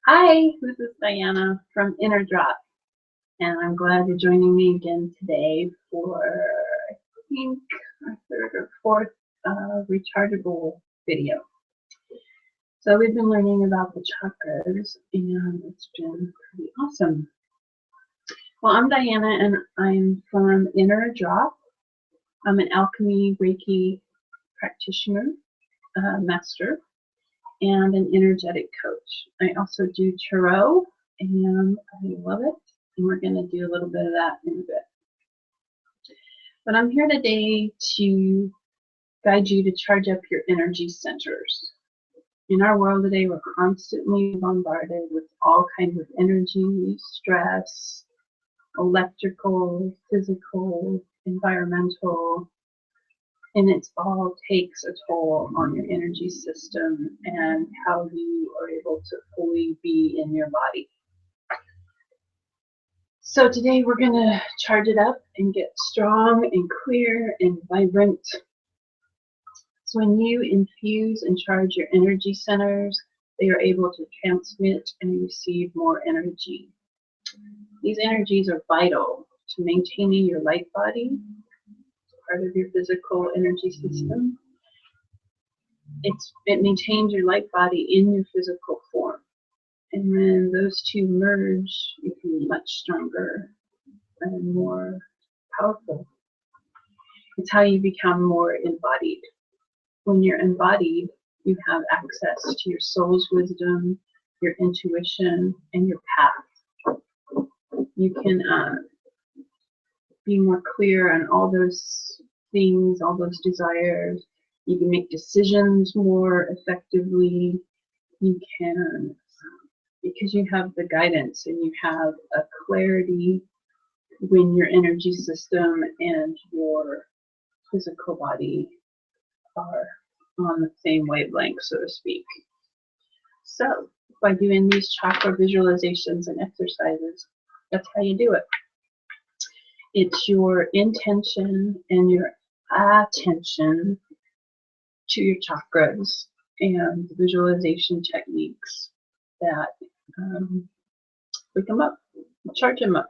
Hi, this is Diana from Inner Drop, and I'm glad you're joining me again today for, I think, our third or fourth rechargeable video. So we've been learning about the chakras, and it's been pretty awesome. Well, I'm Diana, and I'm from Inner Drop. I'm an alchemy Reiki practitioner, master, and an energetic coach. I also do tarot, and I love it. And we're going to do a little bit of that in a bit. But I'm here today to guide you to charge up your energy centers. In our world today, we're constantly bombarded with all kinds of energy, stress, electrical, physical, environmental, and it all takes a toll on your energy system and how you are able to fully be in your body. So today we're going to charge it up and get strong and clear and vibrant. So when you infuse and charge your energy centers, they are able to transmit and receive more energy. These energies are vital to maintaining your light body, part of your physical energy system. It maintains your light body in your physical form. And when those two merge, you can be much stronger and more powerful. It's how you become more embodied. When you're embodied, you have access to your soul's wisdom, your intuition, and your path. You can be more clear on all those things, all those desires. You can make decisions more effectively. You can, because you have the guidance and you have a clarity when your energy system and your physical body are on the same wavelength, so to speak. So by doing these chakra visualizations and exercises, that's how you do it. It's your intention and your attention to your chakras and the visualization techniques that wake them up, charge them up.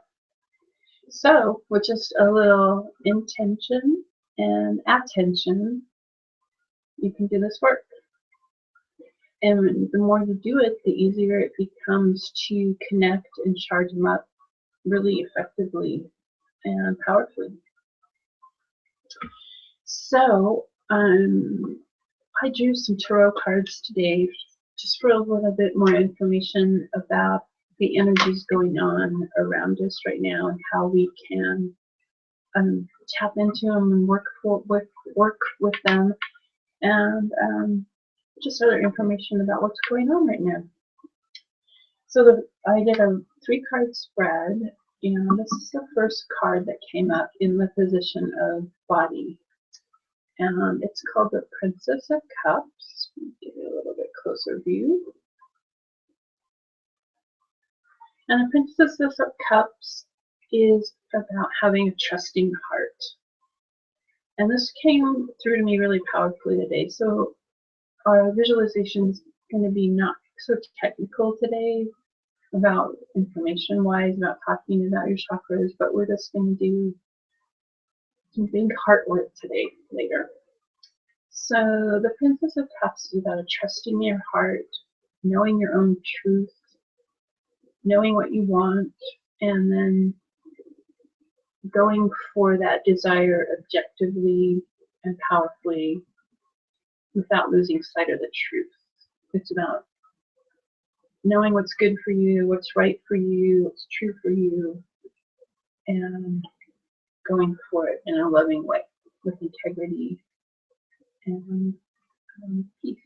So with just a little intention and attention, you can do this work. And the more you do it, the easier it becomes to connect and charge them up really effectively and powerfully. So I drew some tarot cards today just for a little bit more information about the energies going on around us right now and how we can tap into them and work with them, and just other information about what's going on right now. So I did a 3-card spread, and this is the first card that came up in the position of body. And it's called the Princess of Cups. Let me give you a little bit closer view. And the Princess of Cups is about having a trusting heart. And this came through to me really powerfully today. So our visualization is going to be not so technical today about information-wise, about talking about your chakras, but we're just going to do some big heart work today, later. So the Princess of Cups is about trusting your heart, knowing your own truth, knowing what you want, and then going for that desire objectively and powerfully without losing sight of the truth. It's about knowing what's good for you, what's right for you, what's true for you, and going for it in a loving way with integrity and peace.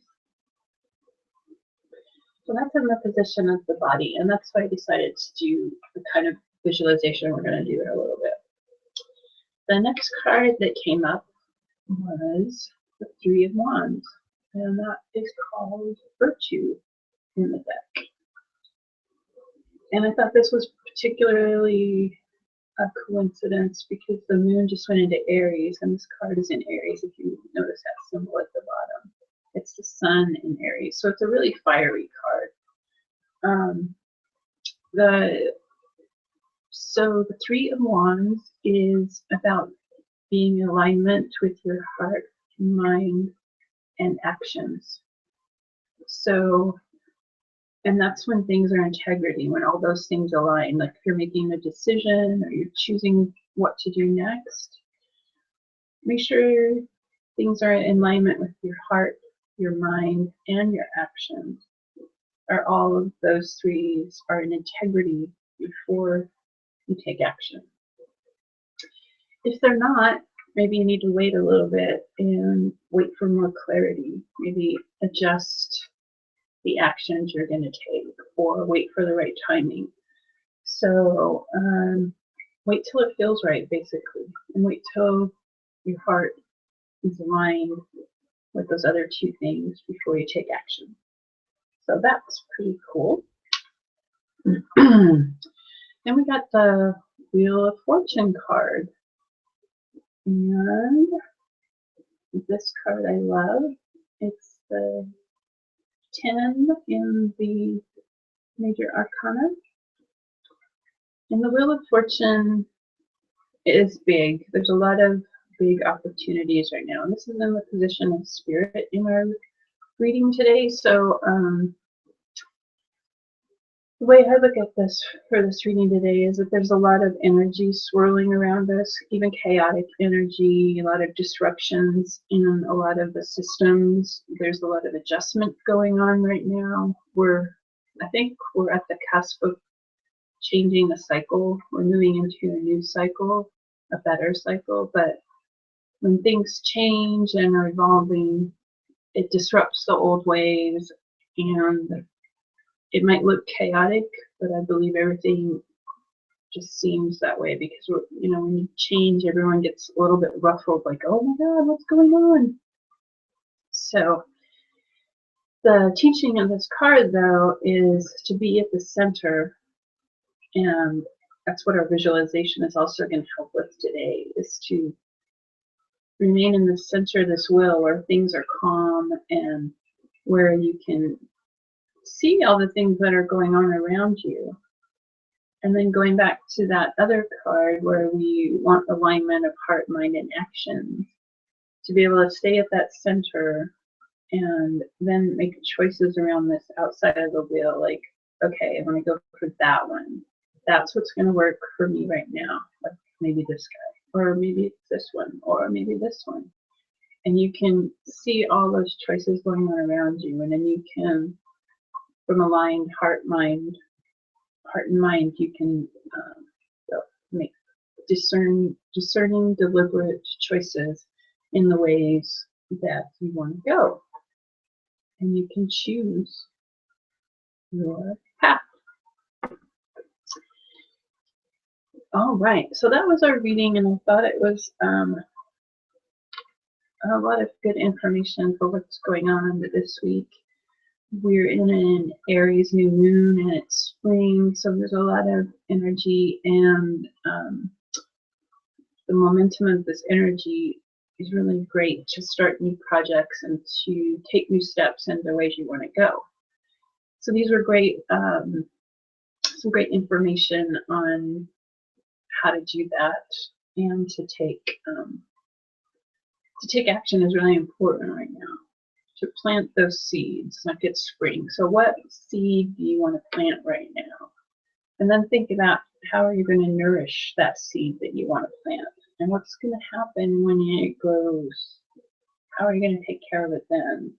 So that's in the position of the body, and that's why I decided to do the kind of visualization we're going to do in a little bit. The next card that came up was the 3 of Wands, and that is called Virtue in the deck. And I thought this was particularly a coincidence because the moon just went into Aries, and this card is in Aries. If you notice that symbol at the bottom, it's the sun in Aries, so it's a really fiery card. So the Three of Wands is about being in alignment with your heart, mind, and actions. So, and that's when things are integrity, when all those things align. Like if you're making a decision or you're choosing what to do next, make sure things are in alignment with your heart, your mind, and your actions. Or all of those three are in integrity before you take action. If they're not, maybe you need to wait a little bit and wait for more clarity. Maybe adjust the actions you're going to take, or wait for the right timing. So wait till it feels right, basically, and wait till your heart is aligned with those other two things before you take action. So that's pretty cool. Then we got the Wheel of Fortune card. And this card I love. It's the 10 in the Major Arcana. And the Wheel of Fortune is big. There's a lot of big opportunities right now. And this is in the position of Spirit in our reading today. So the way I look at this for this reading today is that there's a lot of energy swirling around us, even chaotic energy, a lot of disruptions in a lot of the systems. There's a lot of adjustment going on right now. I think we're at the cusp of changing a cycle. We're moving into a new cycle, a better cycle. But when things change and are evolving, it disrupts the old ways, and it might look chaotic, but I believe everything just seems that way because when you change, everyone gets a little bit ruffled, like, oh my God, what's going on? So the teaching of this card, though, is to be at the center, and that's what our visualization is also going to help with today, is to remain in the center of this wheel where things are calm and where you can see all the things that are going on around you. And then going back to that other card where we want alignment of heart, mind, and action, to be able to stay at that center and then make choices around this outside of the wheel, like, okay, I'm going to go for that one. That's what's going to work for me right now. Like maybe this guy, or maybe it's this one, or maybe this one. And you can see all those choices going on around you, and then you can, from aligned heart and mind, you can make discerning, deliberate choices in the ways that you want to go. And you can choose your path. All right, so that was our reading, and I thought it was a lot of good information for what's going on this week. We're in an Aries new moon and it's spring, so there's a lot of energy, and the momentum of this energy is really great to start new projects and to take new steps in the ways you want to go. So these were great, some great information on how to do that, and to take action is really important right now. To plant those seeds, like it's spring. So what seed do you want to plant right now? And then think about how are you going to nourish that seed that you want to plant? And what's going to happen when it grows? How are you going to take care of it then?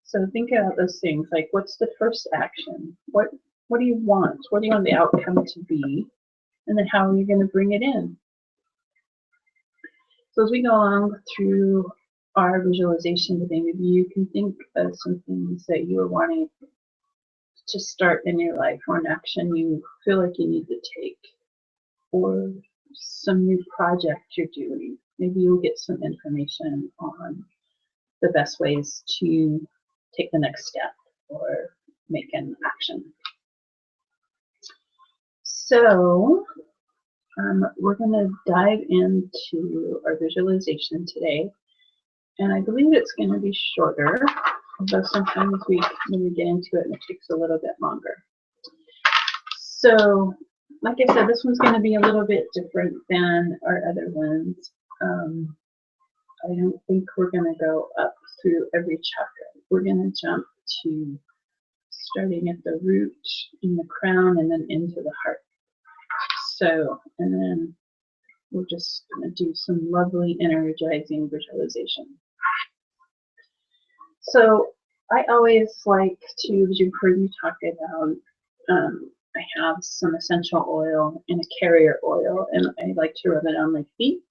So think about those things, like what's the first action? What do you want? What do you want the outcome to be? And then how are you going to bring it in? So as we go along through our visualization today, maybe you can think of some things that you are wanting to start in your life, or an action you feel like you need to take, or some new project you're doing. Maybe you'll get some information on the best ways to take the next step or make an action. So we're going to dive into our visualization today. And I believe it's going to be shorter although sometimes when we get into it, it takes a little bit longer. So, like I said, this one's going to be a little bit different than our other ones. I don't think we're going to go up through every chakra. We're going to jump to starting at the root in the crown and then into the heart. So, and then we're just going to do some lovely energizing visualization. So I always like to, as you've heard me talk about, I have some essential oil and a carrier oil, and I like to rub it on my feet.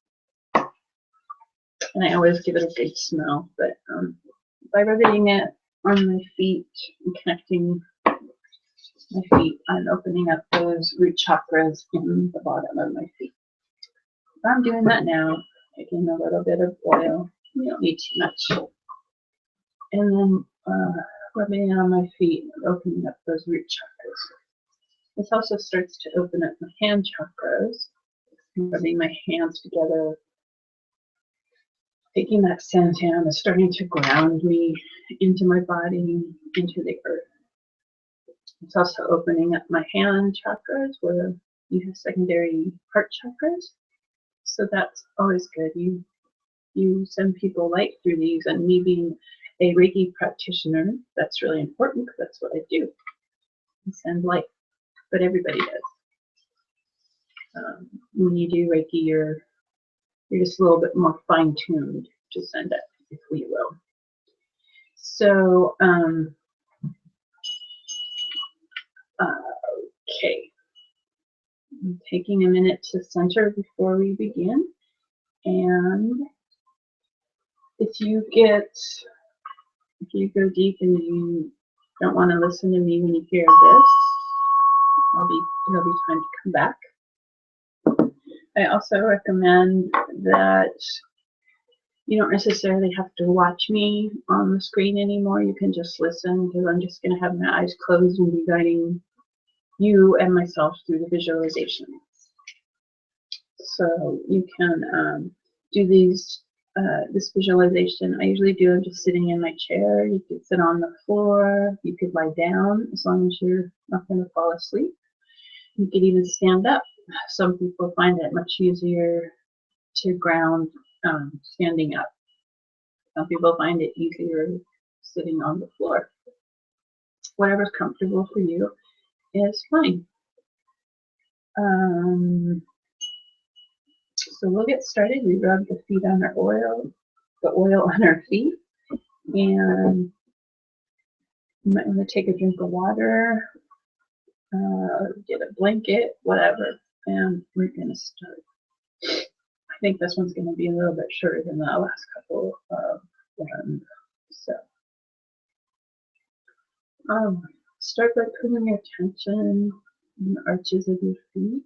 And I always give it a good smell, but by rubbing it on my feet and connecting my feet, I'm opening up those root chakras in the bottom of my feet. I'm doing that now, taking a little bit of oil. You don't need too much. And then rubbing it on my feet and opening up those root chakras. This also starts to open up my hand chakras. Rubbing my hands together, taking that santan is starting to ground me into my body, into the earth. It's also opening up my hand chakras where you have secondary heart chakras. So that's always good. You send people light through these, and me being a Reiki practitioner, that's really important because that's what I do. I send light, but everybody does. When you do Reiki, you're just a little bit more fine-tuned to send it, if we will. So, okay. I'm taking a minute to center before we begin. And if you go deep and you don't want to listen to me when you hear this, it'll be time to come back. I also recommend that you don't necessarily have to watch me on the screen anymore. You can just listen, because I'm just going to have my eyes closed and be guiding you and myself through the visualization. So you can do this visualization. I usually do it just sitting in my chair. You could sit on the floor. You could lie down, as long as you're not going to fall asleep. You could even stand up. Some people find it much easier to ground standing up. Some people find it easier sitting on the floor. Whatever's comfortable for you is fine. So we'll get started. We rub the feet on our oil, the oil on our feet, and you might want to take a drink of water, get a blanket, whatever, and we're going to start. I think this one's going to be a little bit shorter than the last couple of ones. So, start by putting your attention on the arches of your feet.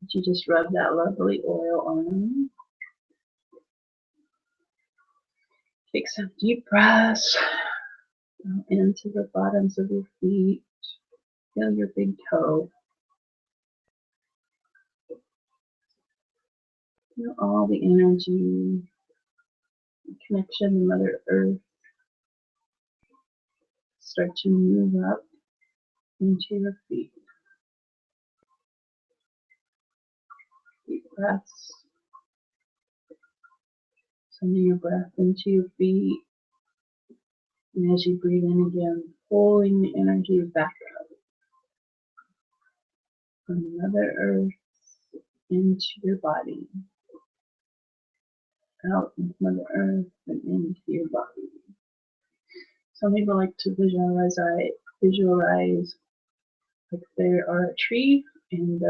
You just rub that lovely oil on them. Take some deep breaths into the bottoms of your feet. Feel your big toe. Feel all the energy, the connection to Mother Earth. Start to move up into your feet. Deep breaths. Sending your breath into your feet. And as you breathe in again, pulling the energy back up from Mother Earth into your body. Out into Mother Earth and into your body. Some people like to visualize like there are a tree and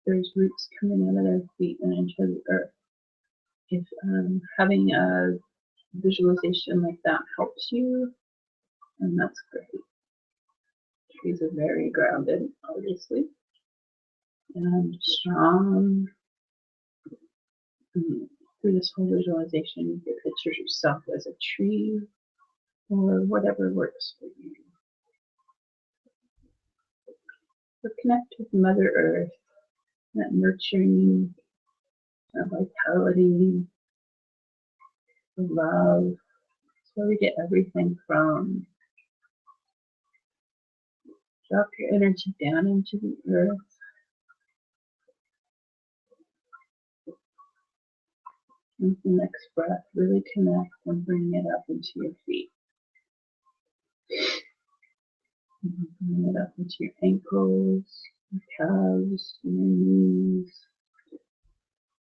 there's roots coming out of their feet and into the earth. If having a visualization like that helps you, then that's great. Trees are very grounded, obviously, and strong. And through this whole visualization, you can picture yourself as a tree or whatever works for you. So connect with Mother Earth, that nurturing, that vitality, the love. That's where we get everything from. Drop your energy down into the earth. With the next breath, really connect and bring it up into your feet. Bring it up into your ankles, your calves, your knees,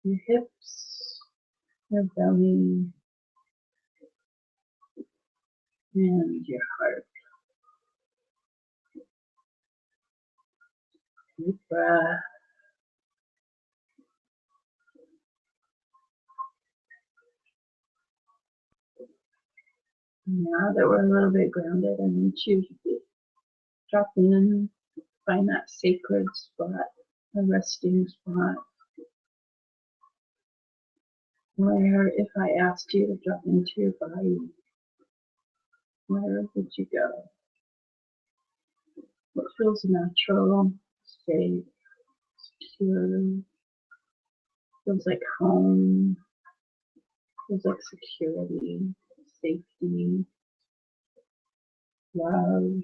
your hips, your belly, and your heart. Deep breath. Now that we're a little bit grounded, I need you to drop in, find that sacred spot, a resting spot, where if I asked you to drop into your body, where would you go? What feels natural, safe, secure, feels like home, feels like security, safety, love.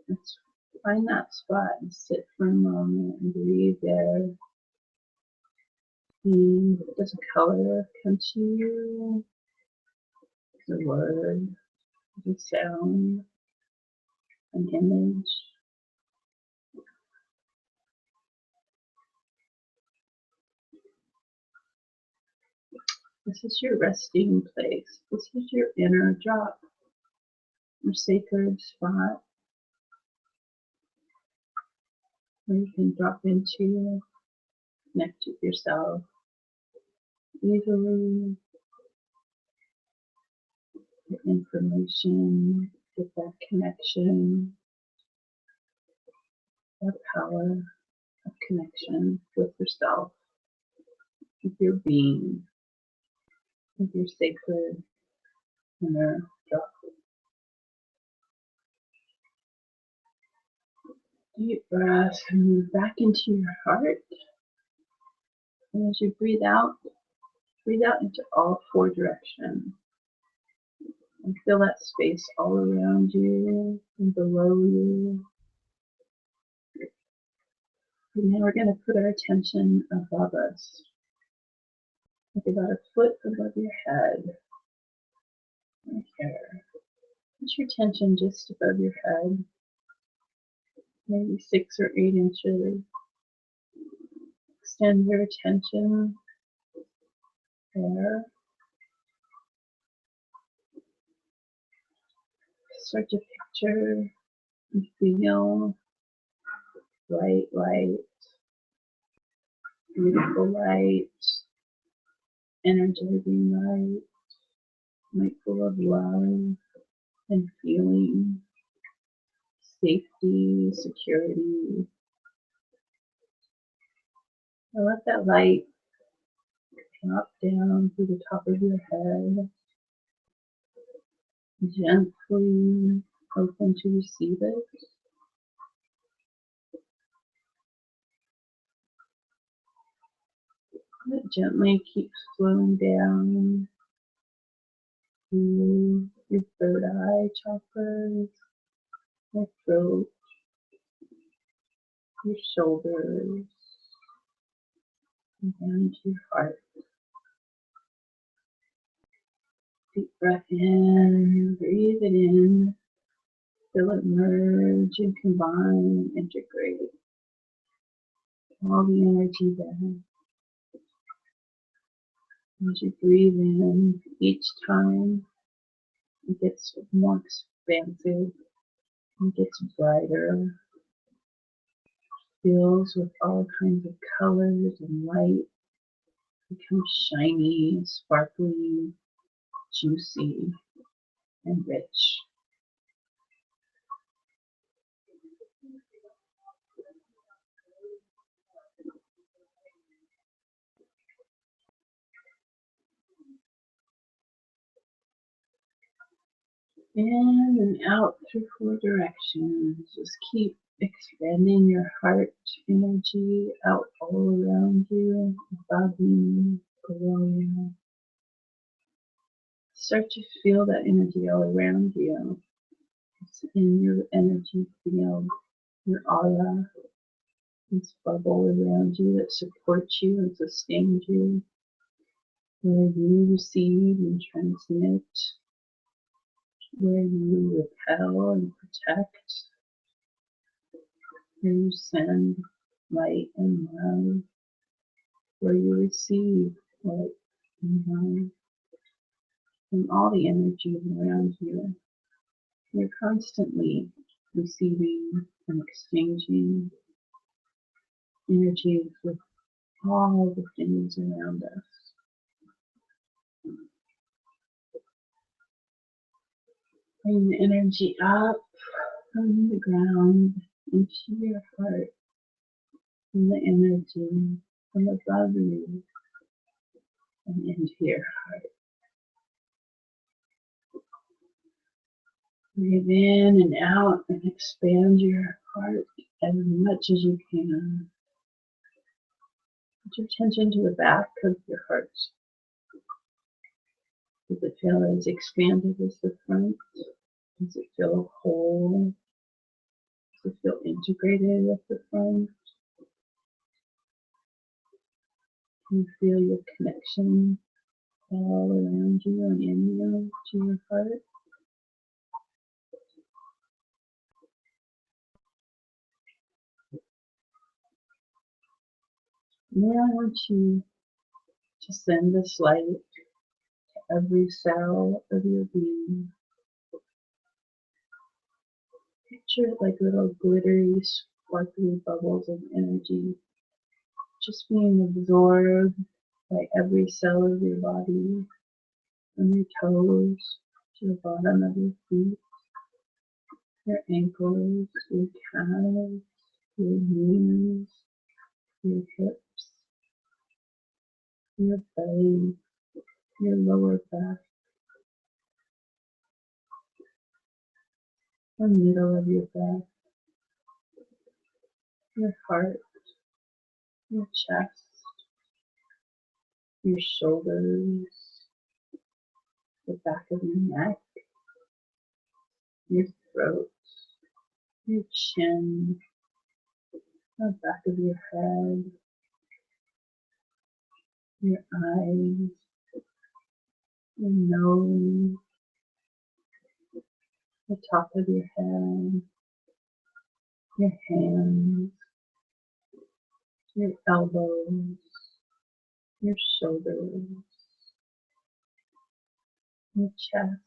Let's find that spot and sit for a moment and breathe there. And does a color come to you? Does a word, does a sound, an image? This is your resting place. This is your inner drop, your sacred spot where you can drop into, connect with yourself easily, get information, get that connection, that power of connection with yourself, with your being, with your sacred inner drop. Deep breath and move back into your heart. And as you breathe out into all four directions. And feel that space all around you and below you. And now we're going to put our attention above us. Like about a foot above your head. Right here. Put your attention just above your head. Maybe 6 or 8 inches. Extend your attention there. Start to picture and feel bright light, beautiful light, energizing light full of love and feeling, safety, security. And let that light drop down through the top of your head, gently open to receive it. It gently keeps flowing down through your third eye chakras, your throat, your shoulders, and down to your heart. Deep breath in, breathe it in, feel it merge and combine, integrate all the energy there. As you breathe in, each time it gets more expansive, it gets brighter, fills with all kinds of colors and light, becomes shiny, sparkly, juicy, and rich. In and out through 4 directions. Just keep expanding your heart energy out all around you, above you, below you. Start to feel that energy all around you. It's in your energy field, your aura, this bubble around you that supports you and sustains you, where you receive and transmit, where you repel and protect, where you send light and love, where you receive light and love from all the energies around you. You're constantly receiving and exchanging energies with all the things around us. Bring the energy up from the ground into your heart, and the energy from above you and into your heart. Breathe in and out and expand your heart as much as you can. Put your attention to the back of your heart. Does it feel as expanded as the front? Does it feel whole? Does it feel integrated with the front? Can you feel your connection all around you and in you to your heart? Now I want you to send this light to every cell of your being. Picture it like little glittery, sparkly bubbles of energy just being absorbed by every cell of your body, from your toes to the bottom of your feet, your ankles, your calves, your knees, your hips, your belly, your lower back, the middle of your back, your heart, your chest, your shoulders, the back of your neck, your throat, your chin, the back of your head, your eyes, your nose, the top of your head, your hands, your elbows, your shoulders, your chest,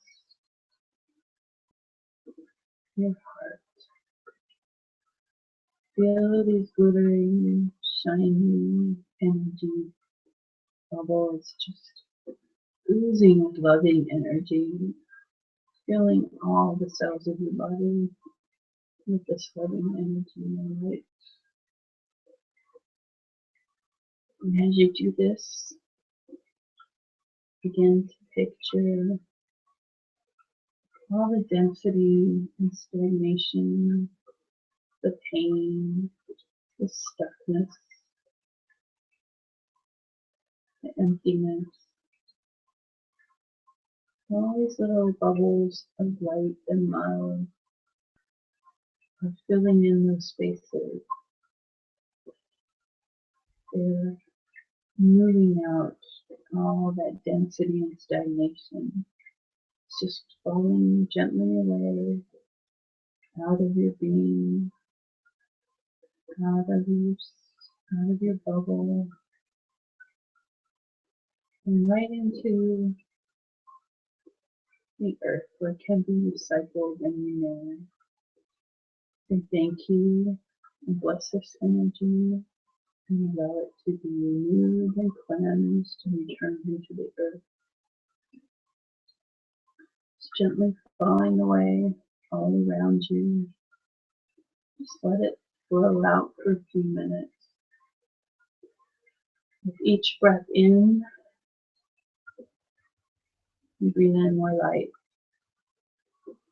your heart. Feel these glittering, shiny energy bubbles just oozing with loving energy, filling all the cells of your body with this loving energy and light. And as you do this, begin to picture all the density and stagnation, the pain, the stuckness, the emptiness, all these little bubbles of light and love are filling in those spaces. They're moving out all that density and stagnation. It's just falling gently away out of your being, out of your bubble, and right into the earth where it can be recycled and renewed. Say thank you and bless this energy and allow it to be renewed and cleansed and returned into the earth. It's gently falling away all around you. Just let it flow out for a few minutes. With each breath in, you breathe in more light.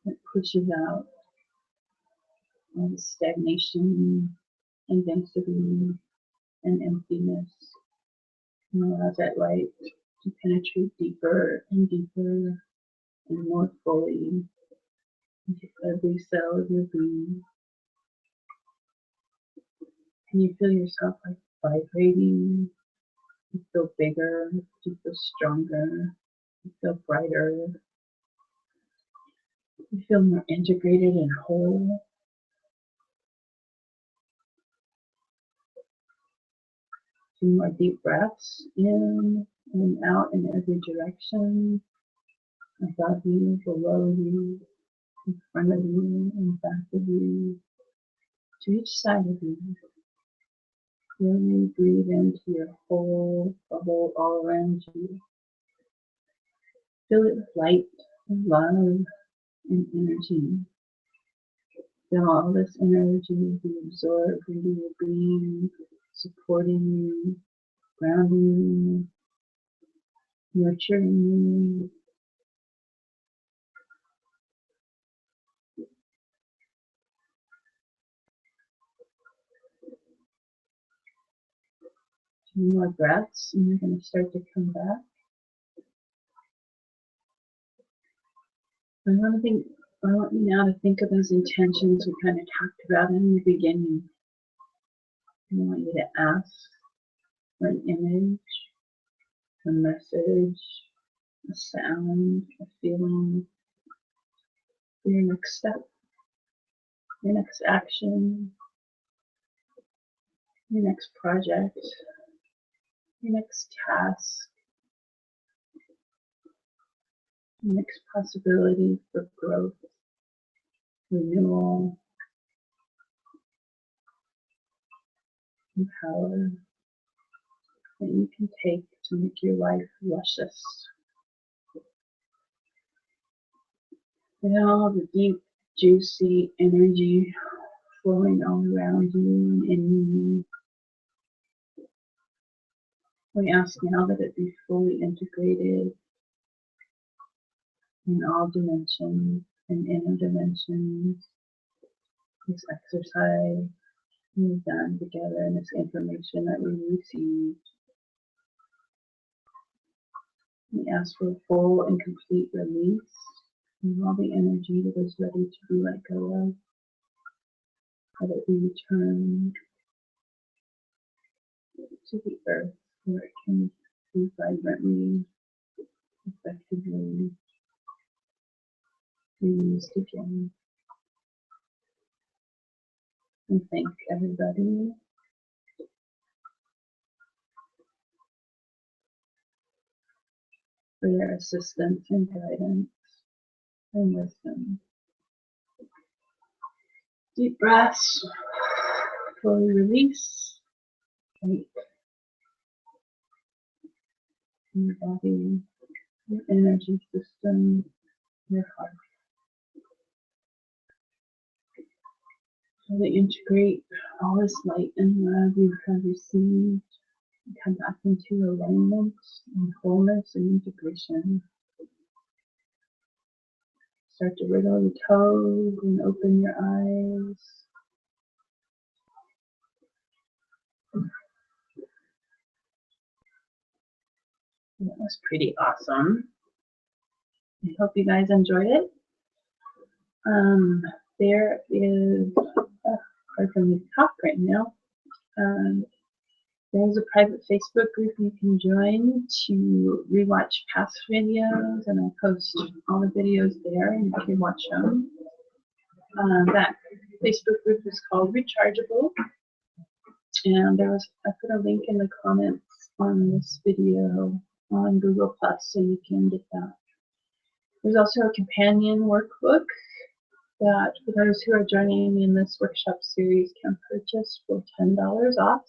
It pushes out all the stagnation and density and emptiness, and allows that light to penetrate deeper and deeper and more fully into every cell of your being. And you feel yourself like vibrating. You feel bigger, you feel stronger, you feel brighter, you feel more integrated and whole. 2 more deep breaths in and out in every direction, above you, below you, in front of you, in back of you, to each side of you. Really breathe into your whole bubble all around you. Fill it with light and love and energy. Feel all this energy be absorbed into your being, supporting you, grounding you, nurturing you. Two more breaths, and you're going to start to come back. I want you now to think of those intentions we kind of talked about in the beginning. I want you to ask for an image, a message, a sound, a feeling for your next step, your next action, your next project, your next task, your next possibility for growth, renewal, and power that you can take to make your life luscious. And all the deep, juicy energy flowing all around you and in you. We ask now that it be fully integrated in all dimensions and inner dimensions. This exercise we've done together and this information that we received. We ask for full and complete release and all the energy that is ready to be let go of, that it be returned to the earth where it can be vibrantly, effectively reused again. We thank everybody for their assistance and guidance and wisdom. Deep breaths, fully release, weight in your body, your energy system, your heart. Fully integrate all this light and love you have received and come back into alignment and wholeness and integration. Start to wiggle your toes and open your eyes. That was pretty awesome. I hope you guys enjoyed it. There is hard for me to talk right now. There's a private Facebook group you can join to rewatch past videos, and I post all the videos there, and you can watch them. That Facebook group is called ReChargeable, and I put a link in the comments on this video on Google Plus, so you can get that. There's also a companion workbook that for those who are joining me in this workshop series can purchase for $10 off.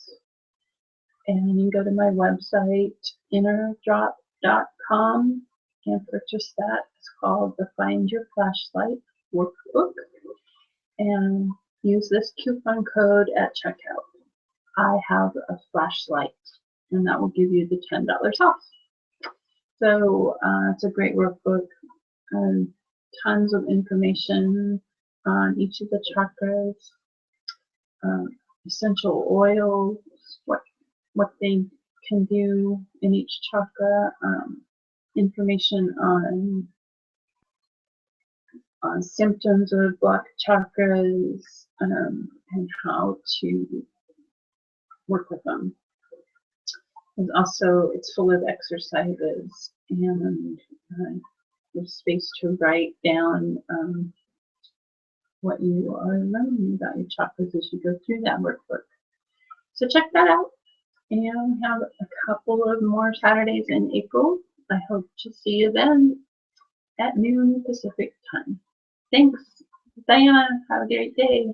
And you can go to my website, innerdrop.com, and purchase that. It's called the Find Your Flashlight Workbook. And use this coupon code at checkout. I have a flashlight, and that will give you the $10 off. So it's a great workbook. Tons of information on each of the chakras, essential oils, what they can do in each chakra, information on symptoms of blocked chakras, and how to work with them. And also, it's full of exercises, and there's space to write down what you are learning about your chakras as you go through that workbook. So check that out. And we have a couple of more Saturdays in April. I hope to see you then at noon Pacific time. Thanks, Diana. Have a great day.